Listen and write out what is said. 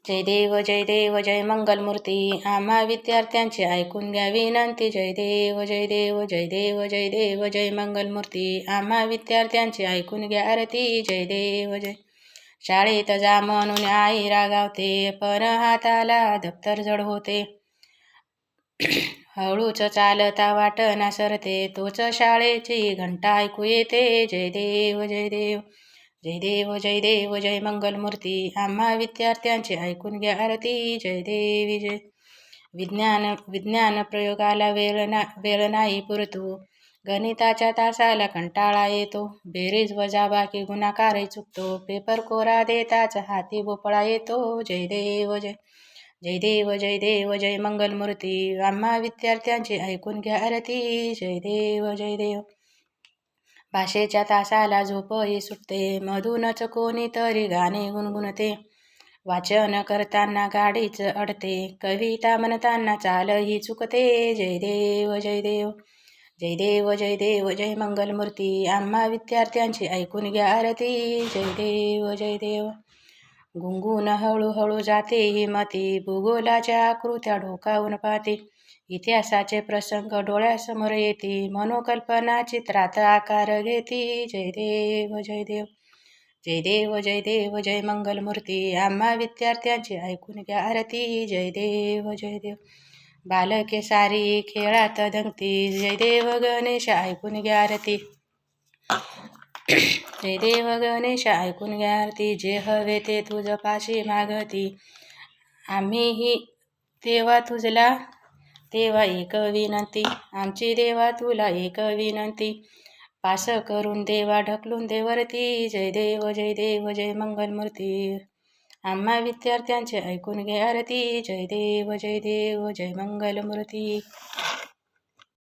जय देव जय मंगलमूर्ती आम्हा विद्यार्थ्यांची ऐकून घ्या विनंती। जय देव जय देव जय देव जय देव जय मंगलमूर्ती आम्हा विद्यार्थ्यांची ऐकून घ्या आरती। जय देव जय। शाळेत जा म्हणून आई रागावते, पण हाताला दप्तर जड होते। हळूच चालता वाटना सरते, तोच शाळेची घंटा ऐकू येते। जय देव जय देव जय देव जय देव जय मंगलमूर्ती आम्हा विद्यार्थ्यांची ऐकून घ्या आरती। जय देवी जय। विज्ञान प्रयोगाला वेळ नाही पुरतो, गणिताच्या तासाला कंटाळा येतो। बेरीज वजाबाकी गुणाकारही चुकतो, पेपर कोरा देताच हाती भोपळा येतो। जय देव जय। जय देव जय देव जय मंगलमूर्ती आम्हा विद्यार्थ्यांची ऐकून घ्या आरती। जय देव जय देव। भाषेच्या तासाला झोपही सुटते, मधूनच कोणीतरी गाणे गुणगुणते। वाचन करताना गाडीच अडते, कविता म्हणताना चालही चुकते। जय देव जय देव जय देव जय देव जय मंगलमूर्ती आम्हा विद्यार्थ्यांची ऐकून घ्या आरती। जय देव जय देव। गुंगून हळूहळू जाते हिमती, भूगोलाच्या आकृत्या डोकावून पाहते। इतिहासाचे प्रसंग डोळ्यासमोर येते, मनोकल्पना चित्रात आकार घेते। जय देव जय देव जय देव जय देव जय मंगलमूर्ती आम्हा विद्यार्थ्यांची ऐकून घ्या आरती। जय देव जय देव। बालके सारी खेळात दंगती, जय देव गणेश ऐकून घ्या आरती। जय देव गणेश ऐकून घ्या आरती। जे हवे ते तुझ पाशी मागती, आम्हीही देवा तुझला देवा एक विनंती। आमची देवा तुला एक विनंती, पास करून देवा ढकलून देवरती। जय देव जय देव जय मंगलमूर्ती आम्हा विद्यार्थ्यांचे ऐकून घ्या आरती। जय देव जय देव जय मंगलमूर्ती।